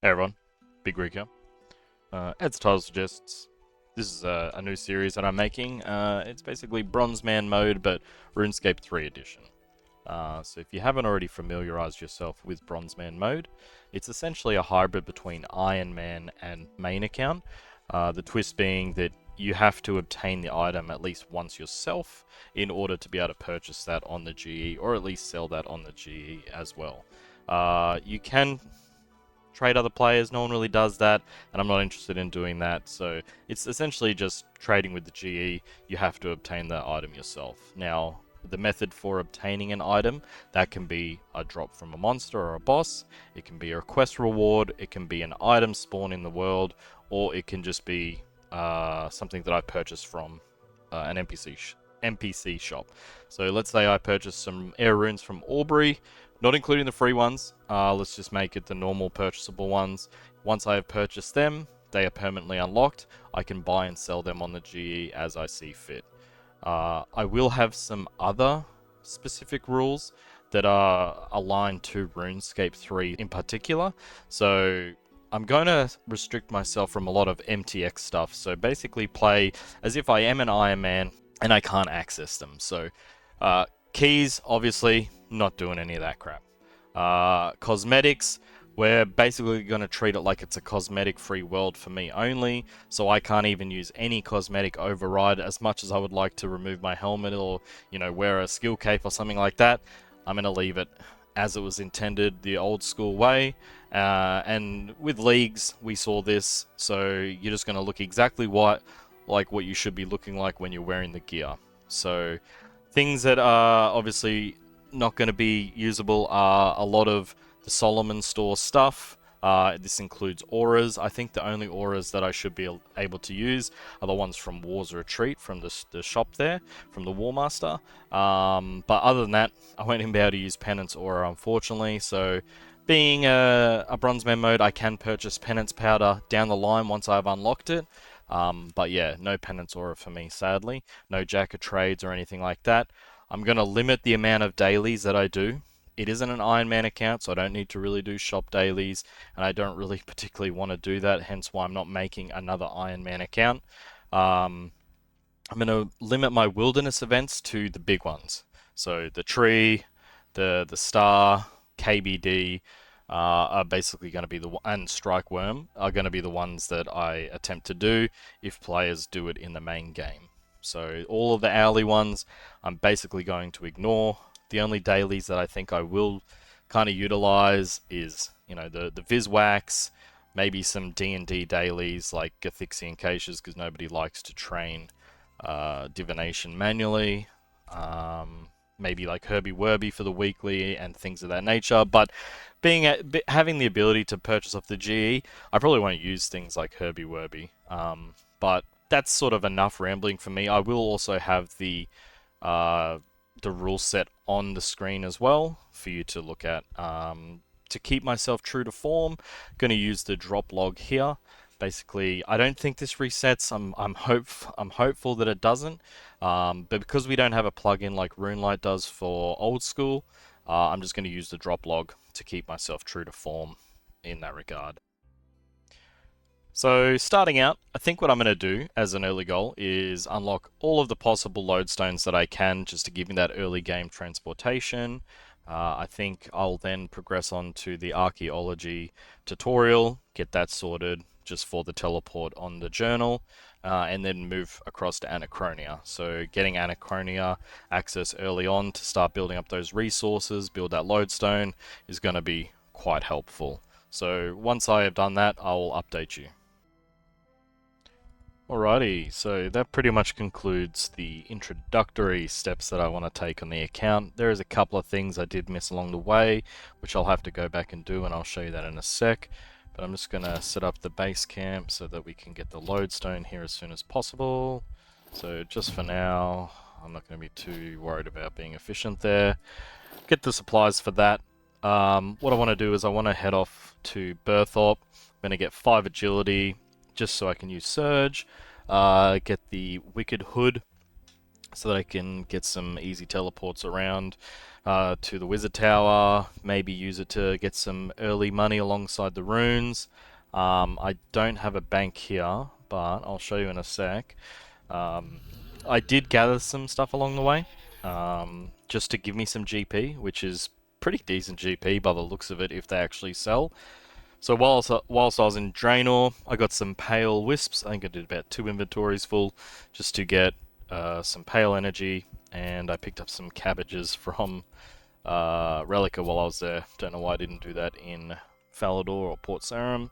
Hey everyone, Big Rig here. As the title suggests, this is a new series that I'm making. It's basically Bronzeman mode, but RuneScape 3 edition. So if you haven't already familiarized yourself with Bronzeman mode, it's essentially a hybrid between Ironman and main account. The twist being that you have to obtain the item at least once yourself in order to be able to purchase that on the GE, or at least sell that on the GE as well. You can trade other players. No one really does that, and I'm not interested in doing that. So it's essentially just trading with the GE. You have to obtain the item yourself. Now, the method for obtaining an item, that can be a drop from a monster or a boss, it can be a quest reward, it can be an item spawn in the world, or it can just be something that I purchased from an NPC shop. So let's say I purchased some air runes from Aubrey, not including the free ones. Let's just make it the normal purchasable ones. Once I have purchased them, they are permanently unlocked. I can buy and sell them on the GE as I see fit. I will have some other specific rules that are aligned to RuneScape 3 in particular. So I'm going to restrict myself from a lot of MTX stuff. So basically play as if I am an Iron Man and I can't access them. So keys, obviously, not doing any of that crap. Cosmetics, we're basically going to treat it like it's a cosmetic free world for me only, so I can't even use any cosmetic override. As much as I would like to remove my helmet or, wear a skill cape or something like that, I'm going to leave it as it was intended, the old school way. And with leagues, we saw this, so you're just going to look exactly like what you should be looking like when you're wearing the gear. So things that are obviously not going to be usable are a lot of the Solomon store stuff. This includes auras. I think the only auras that I should be able to use are the ones from War's Retreat, from the shop there, from the War Master. But other than that, I won't even be able to use Penance Aura, unfortunately. So being a Bronzeman mode, I can purchase Penance Powder down the line once I've unlocked it. But yeah, no Penance Aura for me, sadly. No Jack of Trades or anything like that. I'm going to limit the amount of dailies that I do. It isn't an Iron Man account, so I don't need to really do shop dailies, and I don't really particularly want to do that, hence why I'm not making another Iron Man account. I'm going to limit my wilderness events to the big ones. So the tree, the star, KBD are basically going to be and Strike Wyrm are going to be the ones that I attempt to do if players do it in the main game. So all of the hourly ones, I'm basically going to ignore. The only dailies that I think I will kind of utilize is, the Viswax, maybe some D&D dailies like Gathixian Caches, because nobody likes to train divination manually. Maybe like Herbie Werby for the weekly and things of that nature. But having the ability to purchase off the GE, I probably won't use things like Herbie Werby. But that's sort of enough rambling for me. I will also have the rule set on the screen as well for you to look at. To keep myself true to form, going to use the drop log here. Basically, I don't think this resets. I'm hopeful that it doesn't. But because we don't have a plugin like RuneLite does for old school, I'm just going to use the drop log to keep myself true to form in that regard. So starting out, I think what I'm going to do as an early goal is unlock all of the possible lodestones that I can just to give me that early game transportation. I think I'll then progress on to the archaeology tutorial, get that sorted just for the teleport on the journal, and then move across to Anachronia. So getting Anachronia access early on to start building up those resources, build that lodestone is going to be quite helpful. So once I have done that, I'll update you. Alrighty, so that pretty much concludes the introductory steps that I want to take on the account. There is a couple of things I did miss along the way, which I'll have to go back and do, and I'll show you that in a sec. But I'm just going to set up the base camp so that we can get the lodestone here as soon as possible. So just for now, I'm not going to be too worried about being efficient there. Get the supplies for that. What I want to do is I want to head off to Berthorpe. I'm going to get 5 agility, just so I can use Surge, get the Wicked Hood, so that I can get some easy teleports around to the Wizard Tower, maybe use it to get some early money alongside the runes. I don't have a bank here, but I'll show you in a sec. Um, I did gather some stuff along the way, just to give me some GP, which is pretty decent GP by the looks of it if they actually sell. So whilst I was in Draenor, I got some Pale Wisps. I think I did about 2 inventories full just to get some Pale Energy, and I picked up some cabbages from Relica while I was there. Don't know why I didn't do that in Falador or Port Sarim,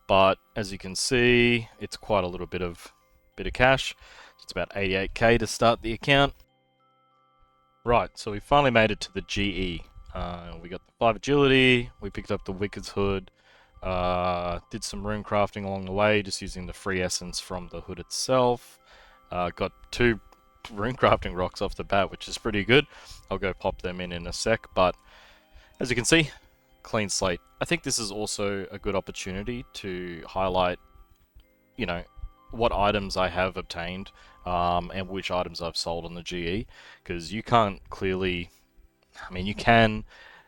but as you can see, it's quite a little bit of cash. It's about 88k to start the account. Right, so we finally made it to the GE. We got the 5 agility, we picked up the Wicked's Hood, did some rune crafting along the way, just using the free essence from the hood itself. Got 2 rune crafting rocks off the bat, which is pretty good. I'll go pop them in a sec, but as you can see, clean slate. I think this is also a good opportunity to highlight, you know, what items I have obtained and which items I've sold on the GE, because you can't clearly, I mean, you can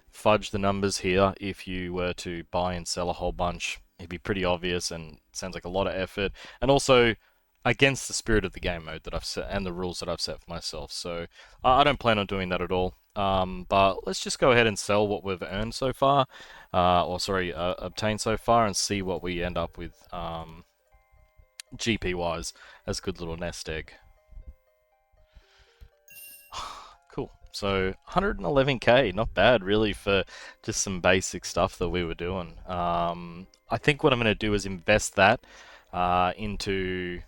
fudge the numbers here if you were to buy and sell a whole bunch. It'd be pretty obvious and sounds like a lot of effort, and also against the spirit of the game mode that I've set and the rules that I've set for myself. So I don't plan on doing that at all. But let's just go ahead and sell what we've earned so far, obtained so far, and see what we end up with GP wise as a good little nest egg. Cool. So 111k, not bad really for just some basic stuff that we were doing. I think what I'm going to do is invest that into,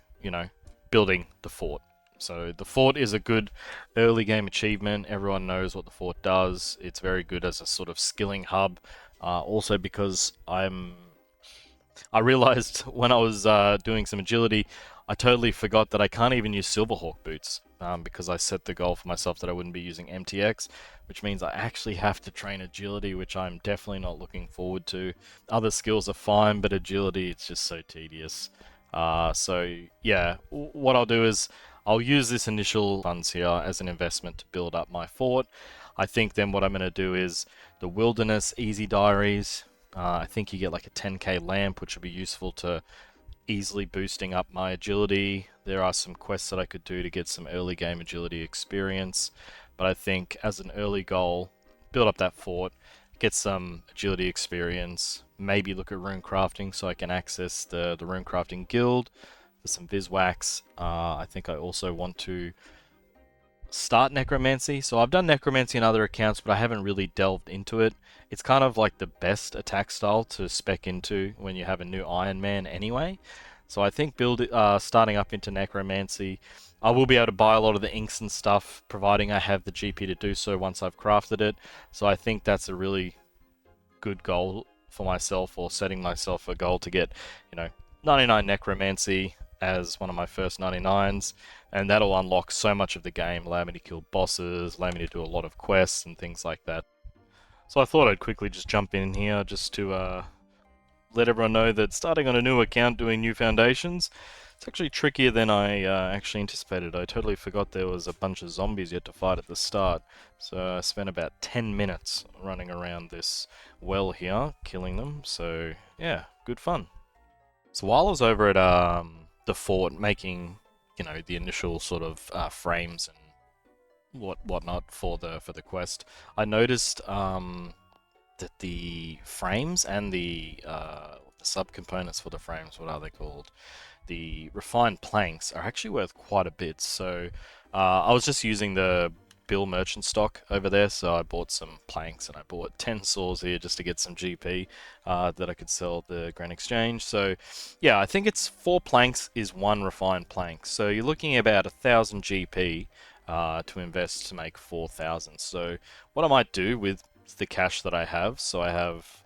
building the fort. So the fort is a good early game achievement. Everyone knows what the fort does. It's very good as a sort of skilling hub. Also because I realized when I was doing some agility, I totally forgot that I can't even use Silverhawk boots because I set the goal for myself that I wouldn't be using MTX, which means I actually have to train agility, which I'm definitely not looking forward to. Other skills are fine, but agility, it's just so tedious. So yeah, what I'll do is I'll use this initial funds here as an investment to build up my fort. I think then what I'm going to do is the Wilderness Easy Diaries. I think you get like a 10k lamp, which will be useful to easily boosting up my agility. There are some quests that I could do to get some early game agility experience, but I think as an early goal, build up that fort, get some agility experience, maybe look at rune crafting so I can access the rune crafting guild for some Viswax. I think I also want to start necromancy. So I've done necromancy in other accounts, but I haven't really delved into it. It's kind of like the best attack style to spec into when you have a new Ironman anyway. So I think starting up into necromancy, I will be able to buy a lot of the inks and stuff, providing I have the GP to do so once I've crafted it. So I think that's a really good goal for myself, or setting myself a goal to get, 99 necromancy as one of my first 99s, and that'll unlock so much of the game, allow me to kill bosses, allow me to do a lot of quests and things like that. So I thought I'd quickly just jump in here just to let everyone know that starting on a new account doing new foundations, it's actually trickier than I actually anticipated. I totally forgot there was a bunch of zombies yet to fight at the start, so I spent about 10 minutes running around this well here, killing them, so yeah, good fun. So while I was over at the fort making, the initial sort of frames and whatnot for the quest, I noticed that the frames and the subcomponents for the frames, what are they called? The refined planks are actually worth quite a bit. So I was just using the Bill merchant stock over there, so I bought some planks and I bought 10 saws here just to get some GP that I could sell at the Grand Exchange. So yeah, I think it's 4 planks is 1 refined plank. So you're looking at about 1,000 GP to invest to make 4,000. So what I might do with the cash that I have, so I have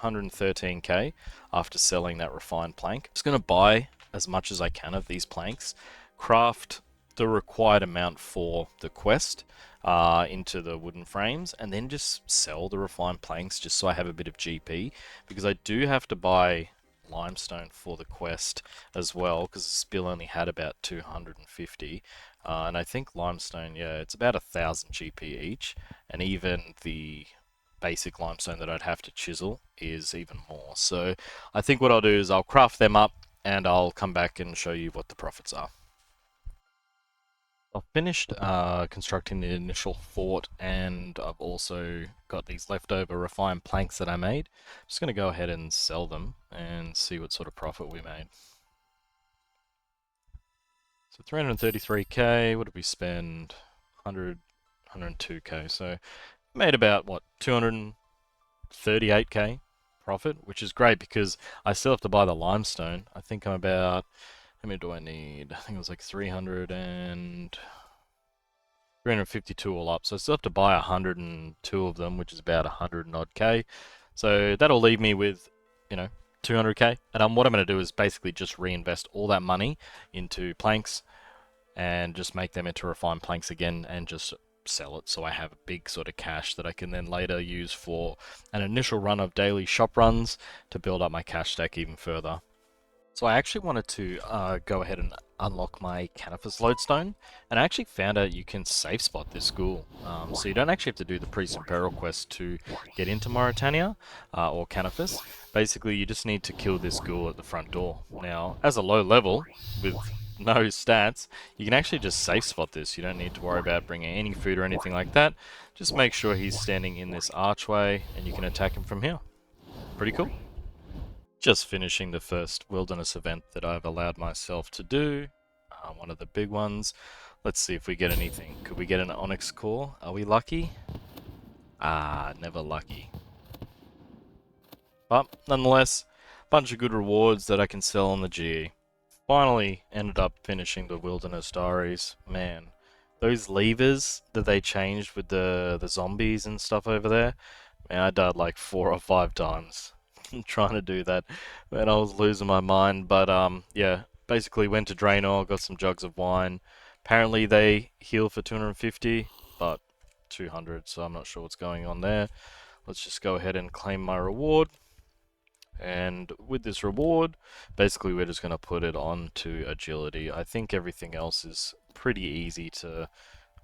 113k after selling that refined plank. I'm just going to buy as much as I can of these planks, craft the required amount for the quest into the wooden frames, and then just sell the refined planks just so I have a bit of GP, because I do have to buy limestone for the quest as well, because the spill only had about 250. And I think limestone, yeah, it's about 1,000 GP each, and even the basic limestone that I'd have to chisel is even more. So I think what I'll do is I'll craft them up and I'll come back and show you what the profits are. I've finished constructing the initial fort, and I've also got these leftover refined planks that I made. I'm just going to go ahead and sell them and see what sort of profit we made. So 333k, what did we spend? 100, 102k. So made about, what, 238k profit, which is great because I still have to buy the limestone. I think I'm about, how many do I need? I think it was like 352 all up. So I still have to buy 102 of them, which is about 100 and odd k. So that'll leave me with, 200k. And what I'm going to do is basically just reinvest all that money into planks and just make them into refined planks again and just sell it, so I have a big sort of cash that I can then later use for an initial run of daily shop runs to build up my cash stack even further. So I actually wanted to go ahead and unlock my Canifus lodestone, and I actually found out you can safe spot this ghoul. So you don't actually have to do the Priest and Peril quest to get into Mauritania or Canifus. Basically, you just need to kill this ghoul at the front door. Now, as a low level with no stats, you can actually just safe spot this. You don't need to worry about bringing any food or anything like that. Just make sure he's standing in this archway, and you can attack him from here. Pretty cool. Just finishing the first wilderness event that I've allowed myself to do. One of the big ones. Let's see if we get anything. Could we get an onyx core? Are we lucky? Never lucky. But nonetheless, bunch of good rewards that I can sell on the GE. Finally ended up finishing the wilderness diaries. Man, those levers that they changed with the zombies and stuff over there, man, I died like 4 or 5 times trying to do that, and I was losing my mind. But yeah, basically went to Draenor, got some jugs of wine. Apparently they heal for 250, but 200, so I'm not sure what's going on there. Let's just go ahead and claim my reward. And with this reward, basically we're just going to put it on to agility. I think everything else is pretty easy to,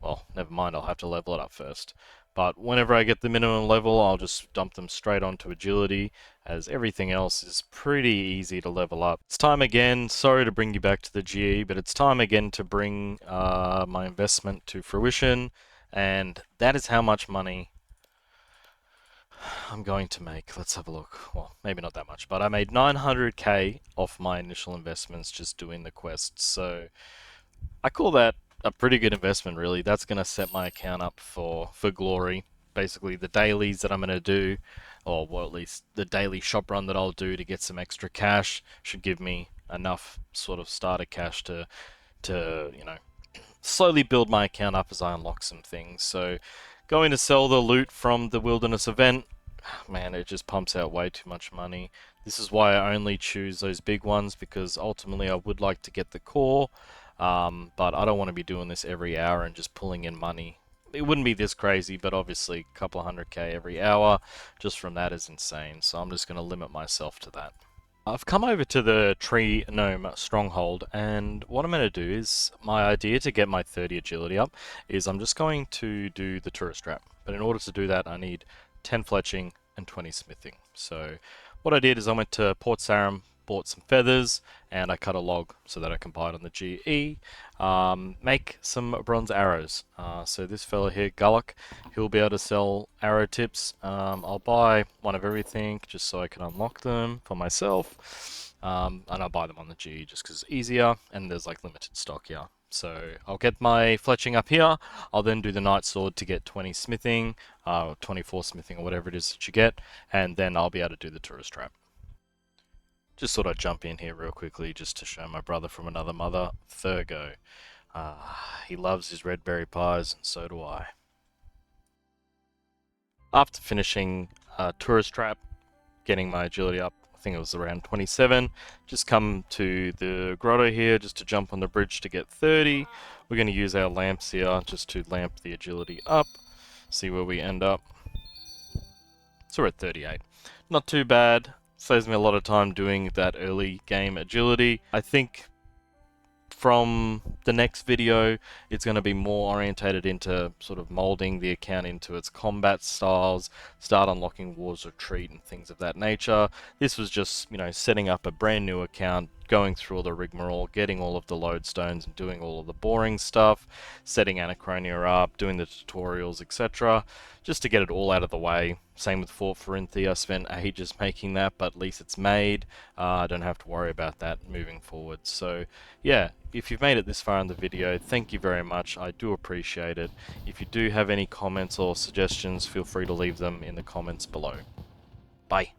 well, never mind, I'll have to level it up first. But whenever I get the minimum level, I'll just dump them straight onto agility, as everything else is pretty easy to level up. It's time again, sorry to bring you back to the GE, but it's time again to bring my investment to fruition, and that is how much money I'm going to make. Let's have a look. Well, maybe not that much, but I made 900k off my initial investments just doing the quests, so I call that a pretty good investment, really. That's going to set my account up for glory. Basically, the dailies that I'm going to do, or well, at least the daily shop run that I'll do to get some extra cash, should give me enough sort of starter cash to slowly build my account up as I unlock some things. So, going to sell the loot from the wilderness event, man, it just pumps out way too much money. This is why I only choose those big ones, because ultimately I would like to get the core, but I don't want to be doing this every hour and just pulling in money. It wouldn't be this crazy, but obviously a couple of 100k every hour just from that is insane, so I'm just going to limit myself to that. I've come over to the Tree Gnome Stronghold, and what I'm going to do is, my idea to get my 30 agility up is I'm just going to do the tourist trap. But in order to do that, I need 10 fletching and 20 smithing. So what I did is I went to Port Sarim, bought some feathers, and I cut a log so that I can buy it on the GE. Make some bronze arrows. So this fella here, Gullock, he'll be able to sell arrow tips. I'll buy one of everything just so I can unlock them for myself. And I'll buy them on the GE just because it's easier, and there's like limited stock here. So I'll get my fletching up here. I'll then do the Night Sword to get 20 smithing, 24 smithing, or whatever it is that you get, and then I'll be able to do the tourist trap. Just thought I'd jump in here real quickly just to show my brother from another mother, Thurgo. He loves his red berry pies, and so do I. After finishing Tourist Trap, getting my agility up, I think it was around 27, just come to the grotto here just to jump on the bridge to get 30. We're going to use our lamps here just to lamp the agility up, see where we end up. So we're at 38. Not too bad. Saves me a lot of time doing that early game agility. I think from the next video, it's going to be more orientated into sort of molding the account into its combat styles, start unlocking Wars Retreat and things of that nature. This was just, you know, setting up a brand new account, going through all the rigmarole, getting all of the lodestones and doing all of the boring stuff, setting Anachronia up, doing the tutorials, etc. Just to get it all out of the way. Same with Fort Forinthi, I spent ages making that, but at least it's made. I don't have to worry about that moving forward. So yeah, if you've made it this far in the video, thank you very much. I do appreciate it. If you do have any comments or suggestions, feel free to leave them in the comments below. Bye.